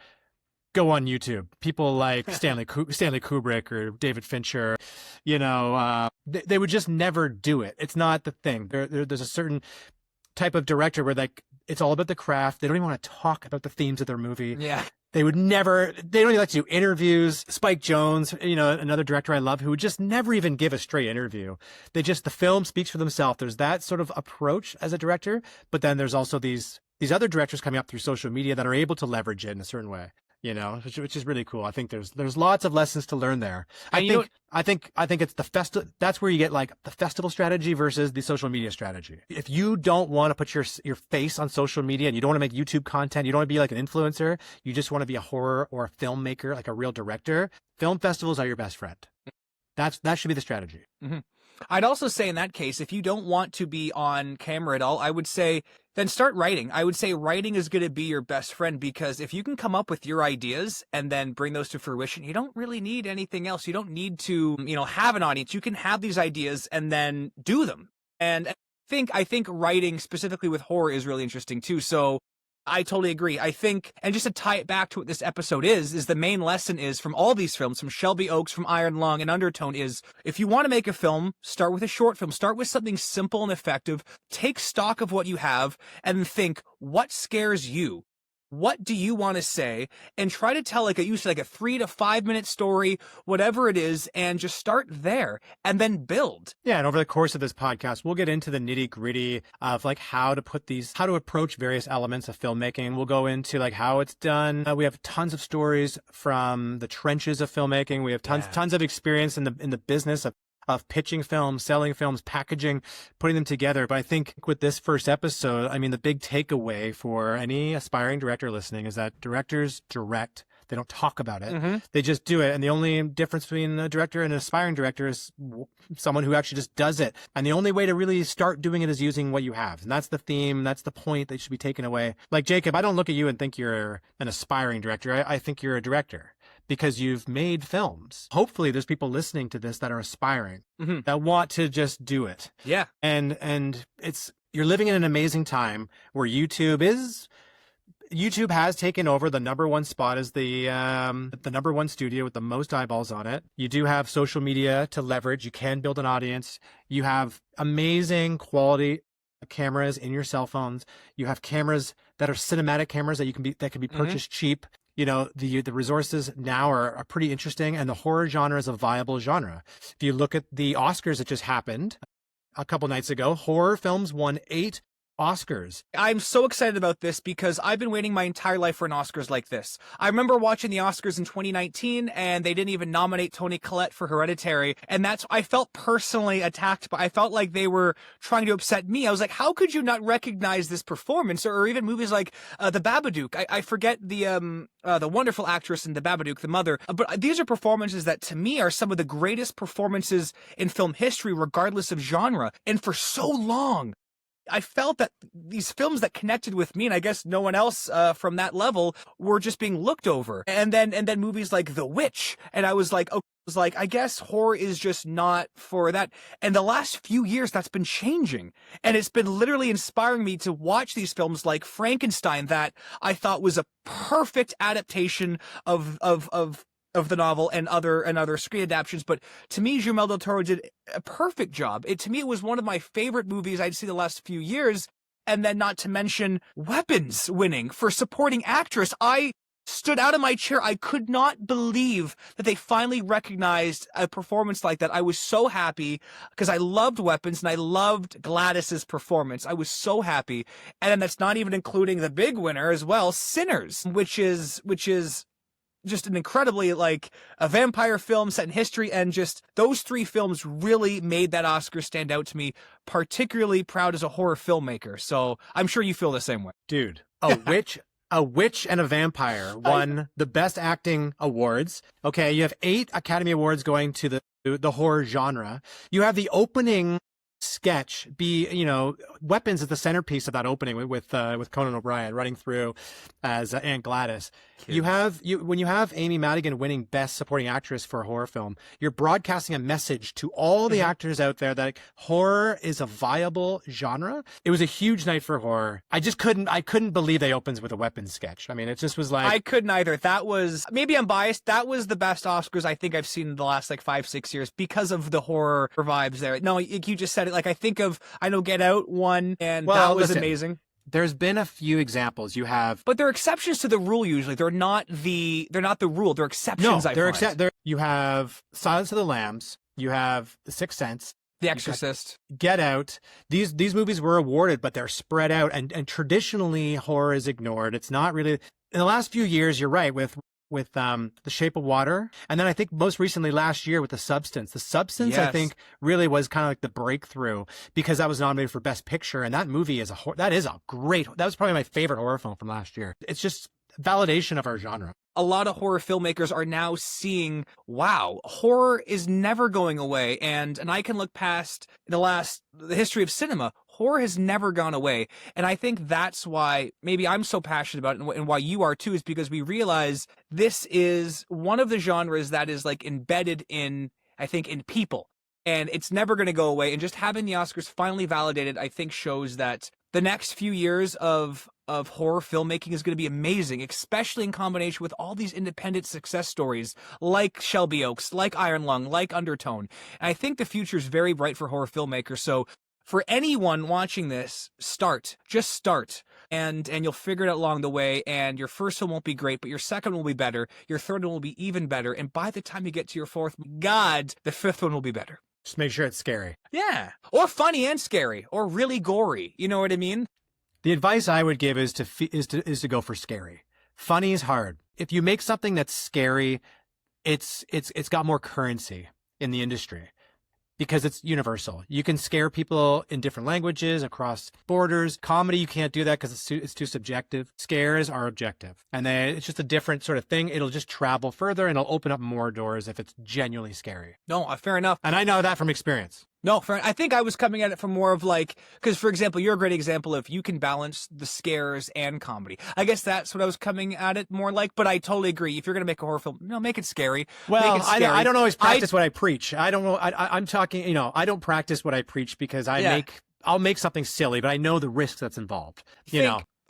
go on YouTube. People like Stanley Kubrick or David Fincher, they would just never do it. It's not the thing. There's a certain type of director where it's all about the craft. They don't even want to talk about the themes of their movie. Yeah. They don't even like to do interviews. Spike Jonze, another director I love, who would just never even give a straight interview. The film speaks for themselves. There's that sort of approach as a director, but then there's also these other directors coming up through social media that are able to leverage it in a certain way. Which is really cool. I think there's lots of lessons to learn there. I think it's the festival. That's where you get like the festival strategy versus the social media strategy. If you don't want to put your face on social media and you don't want to make YouTube content, you don't want to be like an influencer, you just want to be a horror or a filmmaker, like a real director, film festivals are your best friend. That should be the strategy. Mm-hmm. I'd also say in that case, if you don't want to be on camera at all, I would say then start writing. I would say writing is going to be your best friend, because if you can come up with your ideas and then bring those to fruition, you don't really need anything else. You don't need to, have an audience. You can have these ideas and then do them. And I think writing specifically with horror is really interesting too. So I totally agree. I think, and just to tie it back to what this episode is the main lesson is from all these films, from Shelby Oaks, from Iron Lung, and Undertone, is if you want to make a film, start with a short film. Start with something simple and effective. Take stock of what you have and think, what scares you? What do you want to say? And try to tell like a 3 to 5 minute story, whatever it is, and just start there and then build. Yeah. And over the course of this podcast, we'll get into the nitty gritty of like how to approach various elements of filmmaking. We'll go into like how it's done. We have tons of stories from the trenches of filmmaking. We have tons of experience in the business of pitching films, selling films, packaging, putting them together. But I think with this first episode, the big takeaway for any aspiring director listening is that directors direct. They don't talk about it. Mm-hmm. They just do it. And the only difference between a director and an aspiring director is someone who actually just does it. And the only way to really start doing it is using what you have. And that's the theme. That's the point that should be taken away. Like Jacob, I don't look at you and think you're an aspiring director. I think you're a director, because you've made films. Hopefully there's people listening to this that are aspiring, mm-hmm. that want to just do it. Yeah. And you're living in an amazing time where YouTube has taken over the number one spot as the number one studio with the most eyeballs on it. You do have social media to leverage. You can build an audience. You have amazing quality cameras in your cell phones. You have cameras that are cinematic cameras that can be purchased mm-hmm. cheap. The resources now are pretty interesting, and the horror genre is a viable genre. If you look at the Oscars that just happened a couple nights ago, horror films won 8 Oscars. I'm so excited about this because I've been waiting my entire life for an Oscars like this. I remember watching the Oscars in 2019 and they didn't even nominate Toni Collette for Hereditary. And I felt personally attacked, but I felt like they were trying to upset me. I was like, how could you not recognize this performance? Or even movies like The Babadook. I forget the wonderful actress in The Babadook, the mother. But these are performances that to me are some of the greatest performances in film history, regardless of genre. And for so long, I felt that these films that connected with me, and I guess no one else from that level, were just being looked over. And then movies like The Witch, and I was like, I guess horror is just not for that. And the last few years, that's been changing, and it's been literally inspiring me to watch these films like Frankenstein, that I thought was a perfect adaptation of the novel and other screen adaptations. But to me, Guillermo del Toro did a perfect job. To me, it was one of my favorite movies I'd seen the last few years. And then not to mention Weapons winning for supporting actress. I stood out of my chair. I could not believe that they finally recognized a performance like that. I was so happy because I loved Weapons and I loved Gladys's performance. I was so happy. And then that's not even including the big winner as well, Sinners, which is just an incredibly, like, a vampire film set in history, and just those 3 films really made that Oscar stand out to me, particularly proud as a horror filmmaker. So I'm sure you feel the same way. Dude, a witch and a vampire won the Best Acting awards. Okay, you have 8 Academy Awards going to the horror genre. You have the opening sketch be, Weapons is the centerpiece of that opening with Conan O'Brien running through as Aunt Gladys. When you have Amy Madigan winning Best Supporting Actress for a horror film, you're broadcasting a message to all the actors out there that horror is a viable genre. It was a huge night for horror. I couldn't believe they opened with a Weapons sketch. it just was like, I couldn't either. That was, maybe I'm biased, that was the best Oscars I think I've seen in the last 5-6 years because of the horror vibes there. No, you just said it. I know Get Out won, and that was amazing. There's been a few examples. You have But they're exceptions to the rule usually. They're not the rule. They're exceptions. you have Silence of the Lambs. You have The Sixth Sense. The Exorcist. Get Out. These movies were awarded, but they're spread out, and traditionally horror is ignored. It's not really in the last few years. You're right with The Shape of Water, and then I think most recently last year with The Substance. The Substance, Yes. I think, really was kind of like the breakthrough because that was nominated for Best Picture, and that movie is that was probably my favorite horror film from last year. It's just validation of our genre. A lot of horror filmmakers are now seeing, wow, horror is never going away. And I can look past the history of cinema. Horror has never gone away. And I think that's why maybe I'm so passionate about it, and why you are too, is because we realize this is one of the genres that is like embedded in, I think, in people. And it's never going to go away. And just having the Oscars finally validated, I think, shows that the next few years of horror filmmaking is going to be amazing, especially in combination with all these independent success stories like Shelby Oaks, like Iron Lung, like Undertone. And I think the future is very bright for horror filmmakers. So for anyone watching this, just start. And you'll figure it out along the way, and your first one won't be great, but your second one will be better. Your third one will be even better. And by the time you get to your fourth, God, the fifth one will be better. Just make sure it's scary. Yeah. Or funny and scary, or really gory. You know what I mean? The advice I would give is to go for scary. Funny is hard. If you make something that's scary, it's got more currency in the industry because it's universal. You can scare people in different languages, across borders. Comedy, you can't do that because it's too subjective. Scares are objective. And then it's just a different sort of thing. It'll just travel further and it'll open up more doors if it's genuinely scary. No, fair enough. And I know that from experience. No, I think I was coming at it from more of like, because for example, you're a great example of you can balance the scares and comedy. I guess that's what I was coming at it more like, but I totally agree. If you're going to make a horror film, no, make it scary. Well, Make it scary. I don't always practice what I preach. I don't know. I'm talking, I don't practice what I preach because I'll make something silly, but I know the risk that's involved,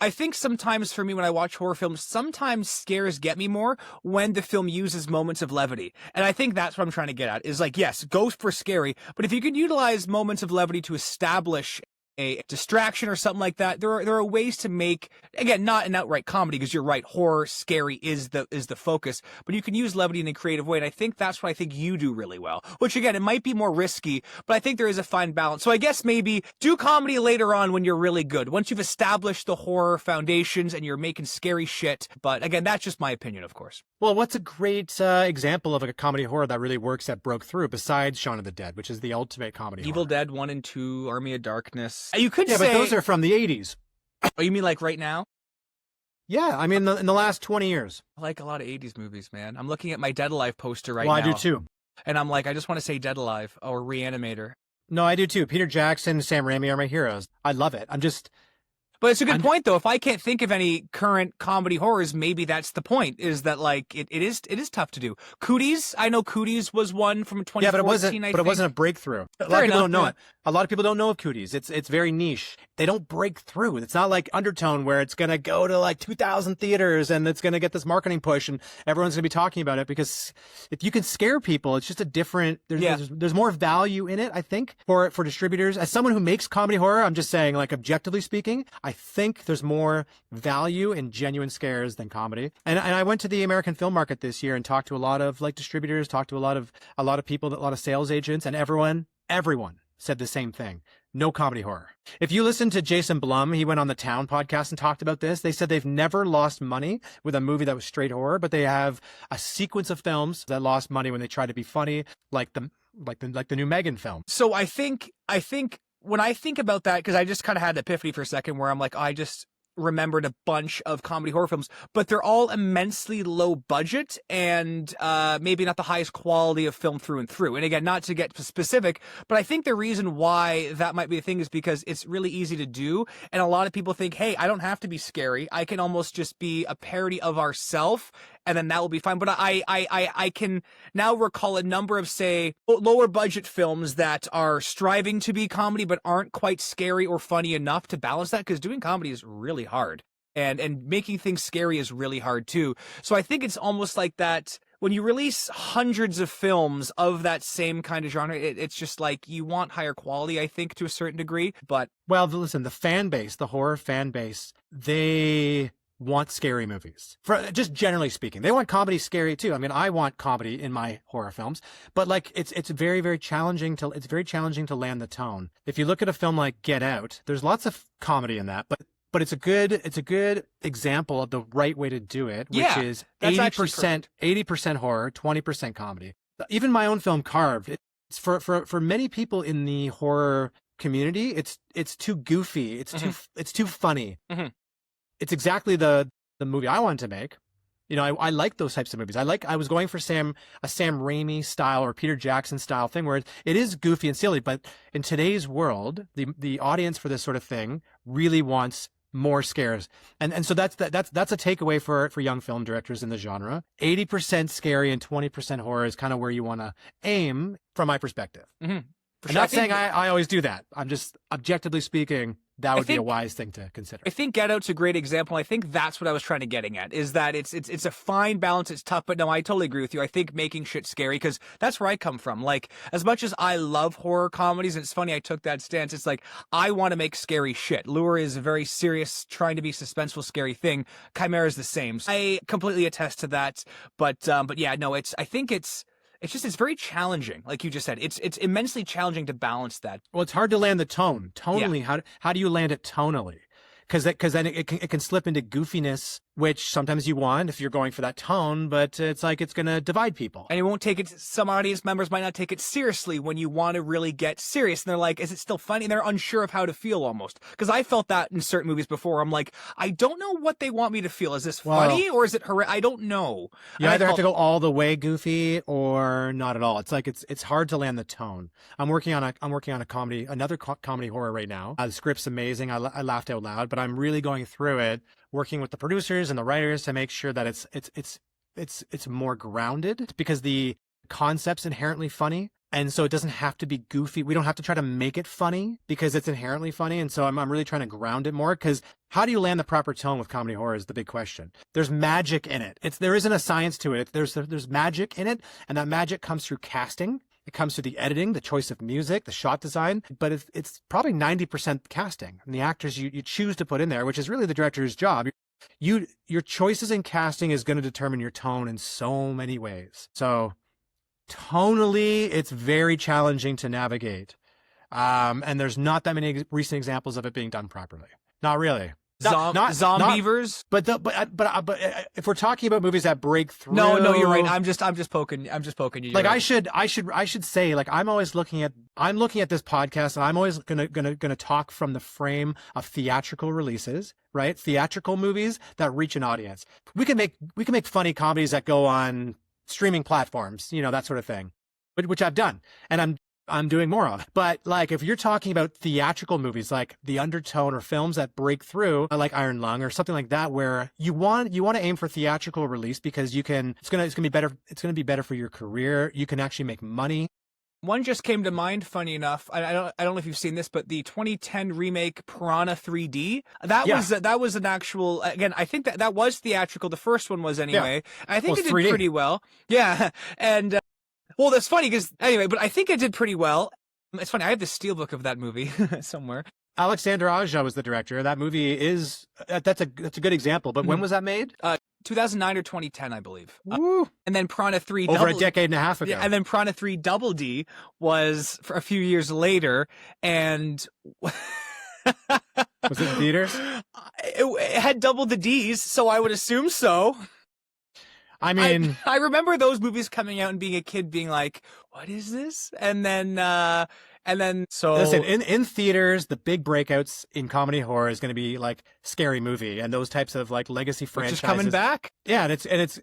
I think sometimes for me when I watch horror films, sometimes scares get me more when the film uses moments of levity. And I think that's what I'm trying to get at is like, yes, go for scary, but if you can utilize moments of levity to establish a distraction or something like that, there are ways to make, again, not an outright comedy, because you're right, horror, scary is the focus, but you can use levity in a creative way, and I think that's what I think you do really well, which again, it might be more risky, but I think there is a fine balance. So I guess maybe do comedy later on when you're really good, once you've established the horror foundations and you're making scary shit, but again, that's just my opinion, of course. Well, what's a great example of a comedy horror that really works, that broke through, besides Shaun of the Dead, which is the ultimate comedy Evil horror? Dead 1 and 2, Army of Darkness. You could Yeah, say... but those are from the 80s. Oh, you mean like right now? Yeah, I mean, in the last 20 years. I like a lot of 80s movies, man. I'm looking at my Dead Alive poster right Well, now. I do too. And I'm like, I just want to say Dead Alive or Reanimator. No, I do too. Peter Jackson, Sam Raimi are my heroes. I love it. But it's a good point, though. If I can't think of any current comedy horrors, maybe that's the point, is that, like, it is tough to do. Cooties, I know Cooties was one from 2014, yeah, but it wasn't a breakthrough. A lot of people don't know it. A lot of people don't know of Cooties. It's very niche. They don't break through. It's not like Undertone where it's going to go to like 2,000 theaters and it's going to get this marketing push and everyone's going to be talking about it, because if you can scare people, it's just a different, there's more value in it, I think, for distributors. As someone who makes comedy horror, I'm just saying, like, objectively speaking, I think there's more value in genuine scares than comedy. And I went to the American film market this year and talked to a lot of like distributors, talked to a lot of people, a lot of sales agents, and everyone said the same thing. No comedy horror. If you listen to Jason Blum, he went on the Town podcast and talked about this. They said they've never lost money with a movie that was straight horror, but they have a sequence of films that lost money when they try to be funny, like the new Megan film. So I think when I think about that, because I just kind of had an epiphany for a second where I'm like, I just remembered a bunch of comedy horror films, but they're all immensely low budget and maybe not the highest quality of film through and through. And again, not to get specific, but I think the reason why that might be the thing is because it's really easy to do. And a lot of people think, hey, I don't have to be scary. I can almost just be a parody of ourself, and then that will be fine. But I can now recall a number of, say, lower budget films that are striving to be comedy but aren't quite scary or funny enough to balance that, because doing comedy is really hard. And making things scary is really hard too. So I think it's almost like that when you release hundreds of films of that same kind of genre, it's just like you want higher quality, I think, to a certain degree. But Well, listen, the fan base, the horror fan base, they want scary movies. For just generally speaking, they want comedy scary too. I mean, I want comedy in my horror films, but like it's very, very challenging to land the tone. If you look at a film like Get Out, there's lots of comedy in that, but it's a good example of the right way to do it, which Yeah, is that's actually 80% horror, 20% comedy. Even my own film Carved, it's for many people in the horror community, it's too goofy, it's too funny. Mhm. It's exactly the movie I wanted to make. You know, I like those types of movies. I was going for a Sam Raimi style or Peter Jackson style thing where it is goofy and silly, but in today's world, the audience for this sort of thing really wants more scares. And so that's a takeaway for young film directors in the genre. 80% scary and 20% horror is kind of where you want to aim from my perspective. Mm-hmm. I'm not saying I always do that. I'm just objectively speaking, that would be a wise thing to consider. I think Get Out's a great example. I think that's what I was trying to getting at, is that it's a fine balance. It's tough, but no, I totally agree with you. I think making shit scary, because that's where I come from. Like, as much as I love horror comedies, and it's funny I took that stance, it's like, I want to make scary shit. Lure is a very serious, trying to be suspenseful, scary thing. Chimera is the same. So I completely attest to that. But yeah, no, I think it's very challenging. Like you just said, it's immensely challenging to balance that. Well, it's hard to land the tone. Tonally, how do you land it tonally? Because then it can slip into goofiness, which sometimes you want if you're going for that tone, but it's like it's going to divide people. And you won't take it, some audience members might not take it seriously when you want to really get serious. And they're like, is it still funny? And they're unsure of how to feel almost. Because I felt that in certain movies before. I'm like, I don't know what they want me to feel. Is this funny or is it I don't know. You either have to go all the way goofy or not at all. It's like it's hard to land the tone. I'm working on a comedy, another comedy horror right now. The script's amazing. I laughed out loud, but I'm really going through it, working with the producers and the writers to make sure that it's more grounded, because the concept's inherently funny. And so it doesn't have to be goofy. We don't have to try to make it funny because it's inherently funny. And so I'm really trying to ground it more, because how do you land the proper tone with comedy horror is the big question. There's magic in it. There isn't a science to it. There's magic in it. And that magic comes through casting. It comes through the editing, the choice of music, the shot design, but it's probably 90% casting and the actors you choose to put in there, which is really the director's job. Your choices in casting is going to determine your tone in so many ways. So tonally, it's very challenging to navigate. And there's not that many recent examples of it being done properly. Not really. Zombievers. But if we're talking about movies that break through, no, you're right. I'm just poking you. Like, right. I should say, like, I'm looking at this podcast, and I'm always gonna talk from the frame of theatrical releases, right? Theatrical movies that reach an audience. We can make funny comedies that go on streaming platforms, that sort of thing, which I've done, and I'm doing more of. But like, if you're talking about theatrical movies, like The Undertone, or films that break through, like Iron Lung or something like that, where you want to aim for theatrical release, because it's gonna be better. It's gonna be better for your career. You can actually make money. One just came to mind, funny enough. I don't know if you've seen this, but the 2010 remake Piranha 3D, that was an actual, again, I think that was theatrical. The first one was anyway. Yeah. I think it did 3D. Pretty well. Yeah. And, well, that's funny because, anyway, but I think it did pretty well. It's funny, I have the steelbook of that movie somewhere. Alexander Aja was the director. That movie is, that's a good example, but when was that made? 2009 or 2010, I believe. Woo. And then Piranha 3 over a decade and a half ago. Yeah, and then Piranha 3 Double D was for a few years later, and was it in theaters? It had double the D's, so I would assume so. I mean, I remember those movies coming out and being a kid being like, what is this? And then so listen, in theaters, the big breakouts in comedy horror is going to be like Scary Movie and those types of like legacy franchises. Which is coming back. Yeah, and it's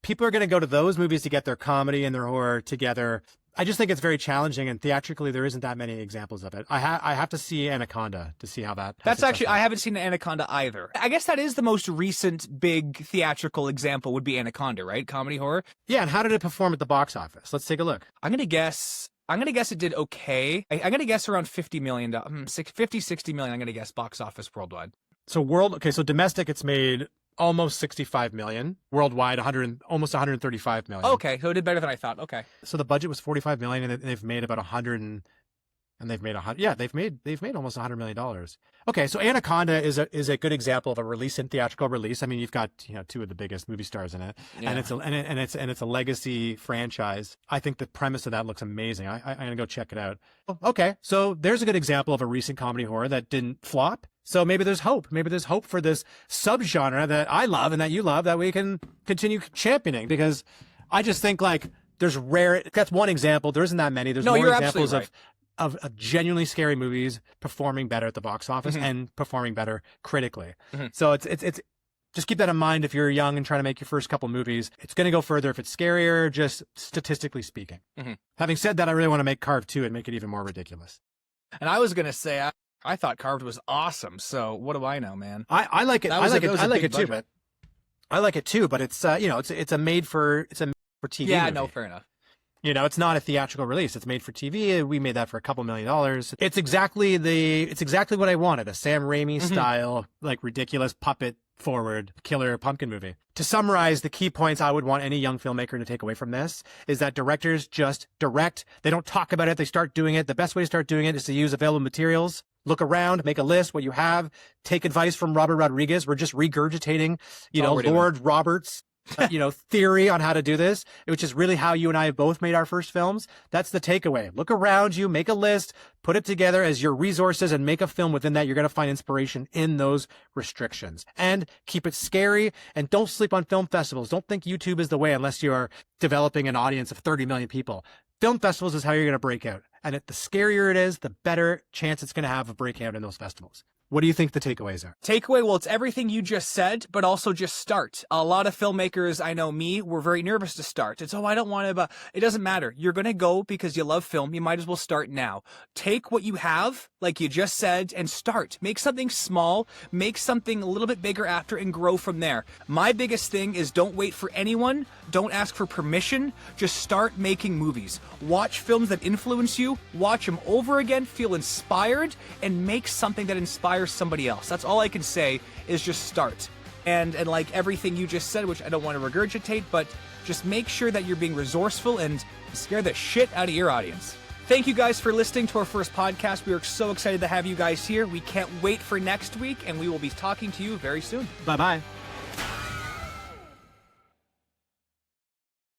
people are going to go to those movies to get their comedy and their horror together. I just think it's very challenging, and theatrically there isn't that many examples of it. I have to see Anaconda to see how that. That's actually, I haven't seen Anaconda either. I guess that is the most recent big theatrical example would be Anaconda, right? Comedy horror. Yeah, and how did it perform at the box office? Let's take a look. I'm gonna guess it did okay. I'm gonna guess around $50 million, 60 million. I'm gonna guess box office worldwide. So so domestic, it's made almost 65 million worldwide, almost 135 million. Okay, so it did better than I thought. Okay. So the budget was 45 million, and they've made about 100, and they've made 100. Yeah, they've made almost 100 million dollars. Okay, so Anaconda is a good example of a recent theatrical release. I mean, you've got two of the biggest movie stars in it, and it's a legacy franchise. I think the premise of that looks amazing. I'm gonna go check it out. Okay, so there's a good example of a recent comedy horror that didn't flop. So maybe there's hope. Maybe there's hope for this subgenre that I love and that you love, that we can continue championing, because I just think like there's rare. That's one example. There isn't that many. There's more examples of genuinely scary movies performing better at the box office and performing better critically. So it's just keep that in mind if you're young and trying to make your first couple movies. It's going to go further if it's scarier, just statistically speaking. Having said that, I really want to make Carve 2 and make it even more ridiculous. And I was going to say, I thought Carved was awesome. So what do I know, man? I like it. I like it too, but I like it too, but it's it's a made for TV. Yeah, movie. No, fair enough. It's not a theatrical release. It's made for TV. We made that for a couple $1 million. It's exactly what I wanted. A Sam Raimi style, like ridiculous puppet forward killer pumpkin movie. To summarize, the key points I would want any young filmmaker to take away from this is that directors just direct. They don't talk about it. They start doing it. The best way to start doing it is to use available materials. Look around, make a list, what you have, take advice from Robert Rodriguez. We're just regurgitating, Lord Roberts' theory on how to do this, which is really how you and I have both made our first films. That's the takeaway. Look around you, make a list, put it together as your resources, and make a film within that. You're going to find inspiration in those restrictions. And keep it scary, and don't sleep on film festivals. Don't think YouTube is the way unless you are developing an audience of 30 million people. Film festivals is how you're going to break out. And the scarier it is, the better chance it's going to have of breaking out in those festivals. What do you think the takeaways are? Takeaway, well, it's everything you just said, but also just start. A lot of filmmakers, I know me, were very nervous to start. It's, I don't want to, but it doesn't matter. You're going to go because you love film. You might as well start now. Take what you have, like you just said, and start. Make something small, make something a little bit bigger after, and grow from there. My biggest thing is don't wait for anyone. Don't ask for permission. Just start making movies. Watch films that influence you. Watch them over again. Feel inspired and make something that inspires somebody else. That's all I can say is just start. And like everything you just said, which I don't want to regurgitate, but just make sure that you're being resourceful and scare the shit out of your audience. Thank you guys for listening to our first podcast. We are so excited to have you guys here. We can't wait for next week, and we will be talking to you very soon. Bye-bye.